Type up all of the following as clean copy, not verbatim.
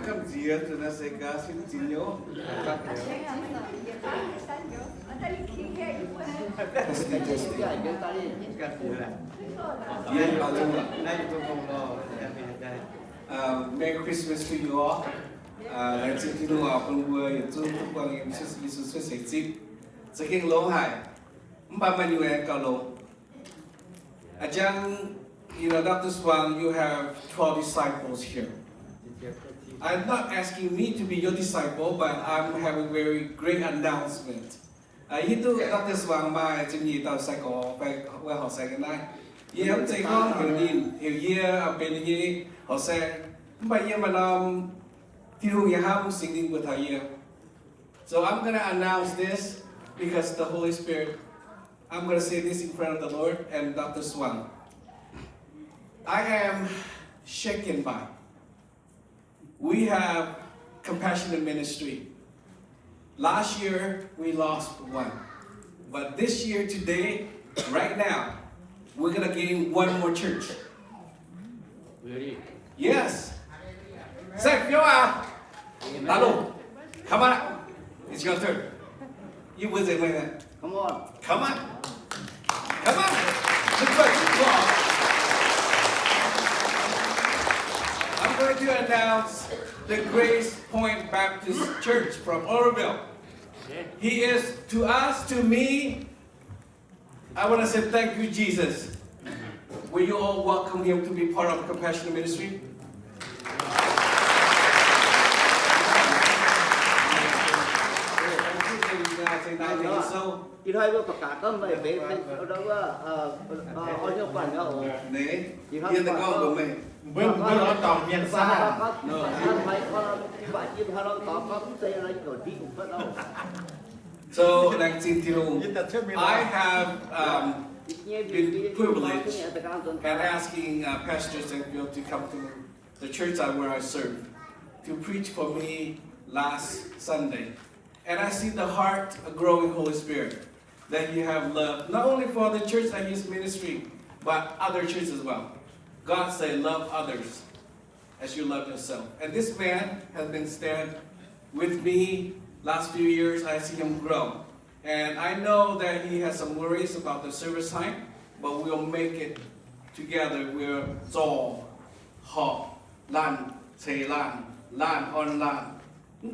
cầm dĩa từ nó sẽ cá xin chín nhớ. Merry Christmas to you all. Lại xin kính chào con vui, chúc các con em Yesu xuất sắc Zipv. Sẽ kinh lỗ hải, ba mươi người cao lỗ. Ajang, Dr. Swang, you have 12 disciples here. I'm not asking me to be your disciple, but I'm having a very great announcement. Itu Dr. Swang mai chính nhị tàu sai có phải qua họ sai cái này. Em thấy con hiểu gì ở bên này họ sẽ bây giờ mà làm thì hùng nhà ham singing with her. So I'm gonna announce this because the Holy Spirit. I'm gonna say this in front of the Lord and Dr. Swang. I am shaken by. We have compassionate ministry. Last year we lost one, but this year today, right now, we're gonna gain one more church. Really? Yes. Seix, you are. Hello. Come on. It's your turn. You will say that. Come on. Come on. Come on. Look what you got. I'm going to announce the Grace Point Baptist Church from Oroville. He is to us, to me. I want to say thank you, Jesus. Will you all welcome him to be part of Compassionate Ministry? So, Chị thấy với cả có mấy bé đó ở những phần đó nè, yên tâm con của mình. Với nó toàn miền xa. So, like Tintino, I have been privileged at asking Pastor Zipv to come to the church where I serve to preach for me last Sunday. And I see the heart of growing Holy Spirit that you have love, not only for the church and his ministry, but other churches as well. God said, love others as you love yourself. And this man has been standing with me last few years. I see him grow. And I know that he has some worries about the service time, but we'll make it together. We're Zol, Ho, Lan, Say Lan, Lan on Lan.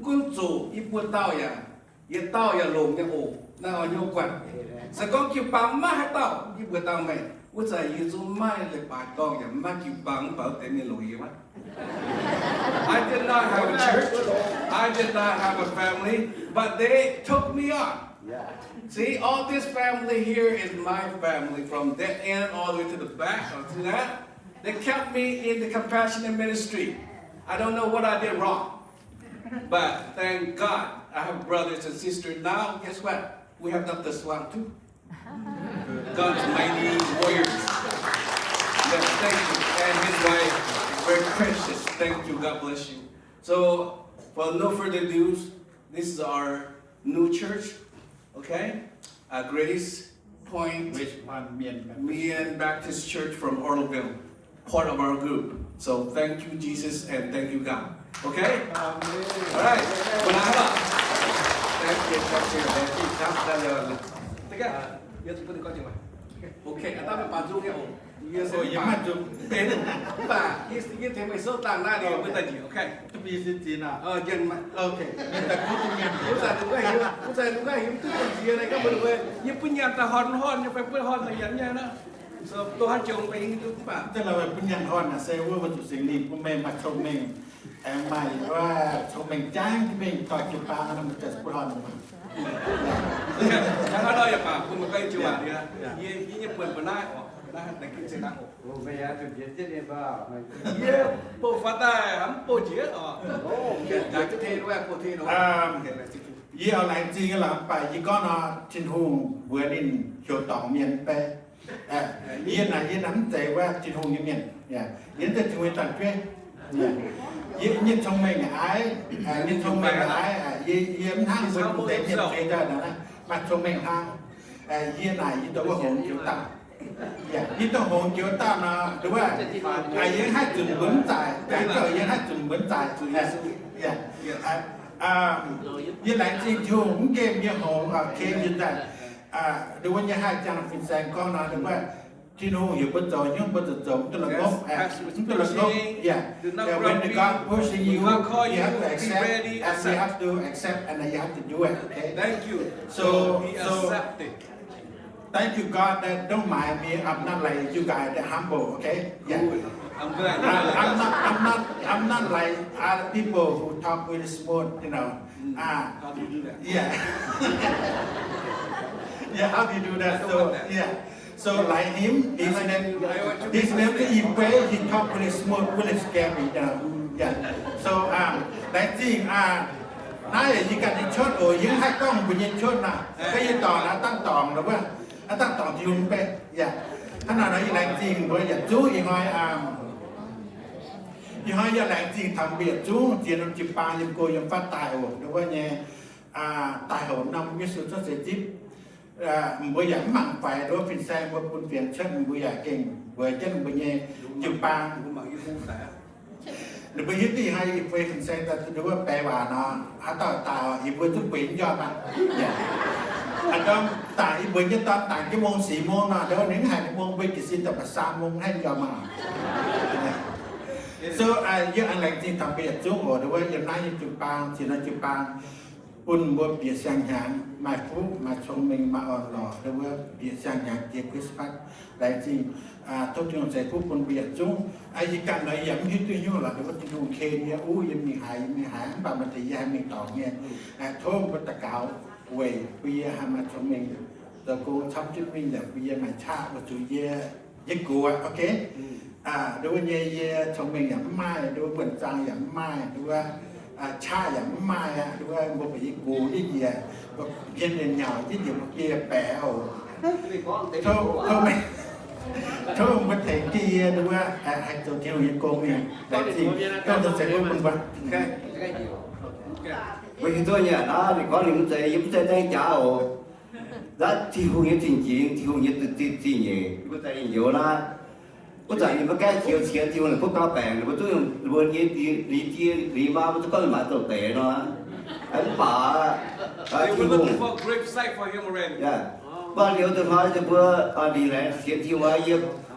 Quân chủ ít quân tao ya lồm ya ổ na ở nhau quần sẽ có kiểu bám má hay tao ít quân tao mày quân giải như chúng mai lại bài con ya má kiểu bám bảo tên mình lỗi quá. I did not have a church, I did not have a family, but they took me on. See, all this family here is my family, from that end all the way to the back or to that. They kept me in the compassionate ministry. I don't know what I did wrong. But thank God, I have brothers and sisters now. Guess what? We have Dr. Swang too. God's mighty warriors. Yes, thank you. And his wife, very precious. Thank you. God bless you. So, for no further ado, this is our new church. Okay? Grace Point Mien Baptist Church from Oroville, part of our group. So thank you, Jesus, and thank you, God. Okay? All right. Thank you. Okay, I thought about doing it. Yes, you might do. But he's the gift him so down now with the okay. To be sitting up. Okay. Cũng sẽ đúng cái hiếm tức là gì này các bạn ơi. Nhưng bây giờ ta hòn nhưng phải quên hòn là dẫn nha đó. So tôi hát chồngไปđúngป่ะ Tức làเป็นยังฮอนนะเซลล์วัตถุสิ่งนี้ผมไม่มาชมเองใหม่ว่าชมเองจ้างที่เองต่อจุดปลามันจะสปอนมา Chẳng có đâu vậy màคุณมาใกล้จิ๋วอ่ะเนี่ยยี่เปิดมาได้อ๋อได้แต่กินเสร็จแล้วโอ้ไม่อยากจะเย็นเย็นเลยป่ะยี่โปรฟัตได้ฮัมโปรเจี๊ยอ๋อโอ้อยากจะเทด้วยโปรเทด้วยยี่เอาหลายจริงก็หลับไปยี่ก็นอนชินหูเวอร์ดินเขียวต่อเมียนไปยี่ไหนยี่น้ำใจว่าชินหูเมียนเนี่ยยี่จะช่วยตัดเพื่อนยี่ชงเมงไอ้ยี่ชงเมงไอ้ยี่ทั้งคนเต็มเต็มใจนะมาชงเมงทั้งยี่ไหนยี่ตัวว่าผมเขียวต่ำ你都红酒到呢，对吧？也还准文在，两个也还准文在，也来自就我们给也红，K 就在，对吧？也还这样分散高呢，对吧？ที่นู้นอยู่บนจอยังบนจอตัวละงบตัวละงบ when the God pushing you you have to accept and you have to accept and you have to do it okay Thank you. so thank you God that don't mind me I'm not like you guys that humble okay I'm glad. I'm not like other people who talk really smooth you know How do you do that? How do you do that so like him his name is Iu-Mienh he talk really smooth really scary so that thing นายยิงกันยิงชดยิงให้กล้องไปยิงชดนะก็ยิงต่อนะตั้งต่อหรือว่าตั้งต่อที่ลุงไปขนาดนั้นยังแรงจริงเพราะอย่าจู้ยังไงยังไงยังแรงจริงทำเบียดจู้เจียนจิปายังโกยังฟัดตายหรือว่าเนี่ยตายโหดนำวิสุทธิ์เสจิบบุญอย่างมั่งไฟโดยฟินแซงบุญเปลี่ยนเช่นบุญอย่างเก่งบุญเช่นบุญเนี่ยจิปาหรือบุญยึดตีให้ฟินแซงแต่ดูว่าแปลว่าเนาะถ้าต่ออีบุญทุกปียอดมันอันนั้นต่างอีบุญจะตอนต่างกี่โมง4 โมงเนาะเดี๋ยวหนึ่งหายโมงไปกี่สิบแต่3 โมงให้ยอมมาso ยังอะไรจริงทำเปลี่ยนจุ้งหรือว่ายังนั่งยังจุปางสินะจุปางปุ่นบัวเปียเสียงหางมาฟุกมาชงเมงมาอ่อนหล่อหรือว่าเปียเสียงหางเกี่ยวกับพัดอะไรจริงทุกอย่างใส่ผู้ปุ่นเปียจุ้งไอ้การไหนยังยึดตัวยุ่งหรอหรือว่าจะดูเคเนี่ยยังมีหายบางมันจะยังมีต่อเนี่ยโทษวัตะเกาเว่ยเปียหามาชงเมงแต่กูทำจุดวิ่งแบบเปียมาชาวัตถุเย่ยิ่งกลัวโอเคดูว่าเย่ชงเมงอย่างไม่ดูว่าเปิดจางอย่างไม่ดูว่าชาอย่างไม่ดูว่าบุปผากูที่เดียแบบเย็นเหนียวที่เดียบเกียแปะเอาโทษมันเตะที่ดูว่าให้ตัวเที่ยวยังโกงเนี่ยแต่จริงก็ต้องใช้พวกมันวะ Vì tôi nhà đó thì có những cái giống như đây cháu đã thi hùng như trình chiến thi hùng như tự nhỉ có tại nhiều là có tại những cái chiều chiến thi hùng là có cao bèn rồi tôi vừa như đi mà tôi có mà tổ tệ nó anh bà They were looking for a great site for him already. Bao nhiêu tôi nói cho vừa đi lại chiến thi hùng ấy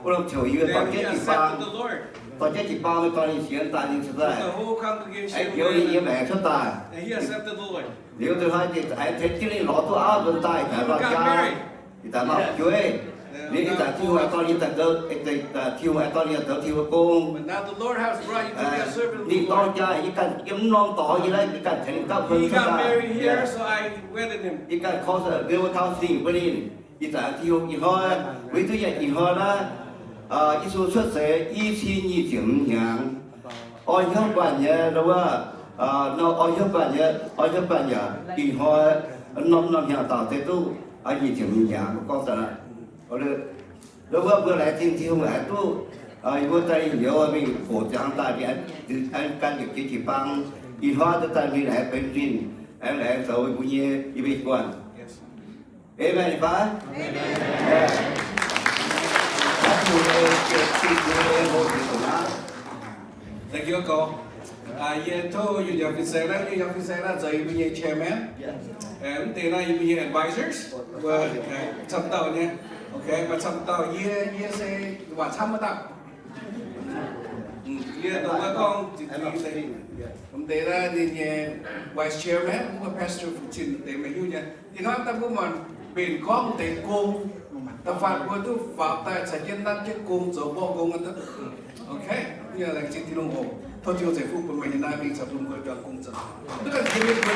có làm chủ yếu Then he accepted the Lord. Còn cái chỉ bao con đi chiến tại đi xuất The whole congregation anh kiểu đi mẹ xuất tài and he accepted the Lord. nếu tôi nói thì anh thấy cái này lọ tôi áo bên tay phải vào cha thì ta mặc chuối nếu ta thiêu ai con đi ta đâu ta thiêu ai con đi ta thiêu con But now the Lord has brought you to be a servant of đi the con Lord. cha cái cần kiếm non tỏ như đấy cái cần thành các He phương got married here, so I wedded him. cái cần khó sợ đưa vào thao sinh bên đi thì ta thiêu gì thôi với thứ gì thôi đó Yesu xuất sẽ y chi như chừng nhàng ôi nhớ bạn nhớ đâu á nó ôi nhớ bạn nhớ thì họ năm nhà tạo thế tu anh như chừng nhàng con ta ở đây đâu á vừa lại thiên thiêu lại tu vừa tay nhớ mình cổ trang ta thì anh can thiệp chỉ bằng y hoa cho ta đi lại bên trên anh lại rồi cũng như y bị quan Amen phải Thank you, Uncle. Yeah, told you have to say that, so you be a chairman. And then you be advisors. Well, some tao nha. Okay, but some tao yeah say what some tao. Yeah, the work on from there the vice chairman, the pastor for Chin, they may you nha. You know, that woman been called the cung. Ta phạt của tôi phạt tại sẽ nhân năng chết cung dấu bộ cung anh đó, ok, bây giờ là chuyện thì đồng hồ, thôi chiều giải phúc của mình hiện nay mình sẽ dùng người cho cung dấu, tức là khi mình vừa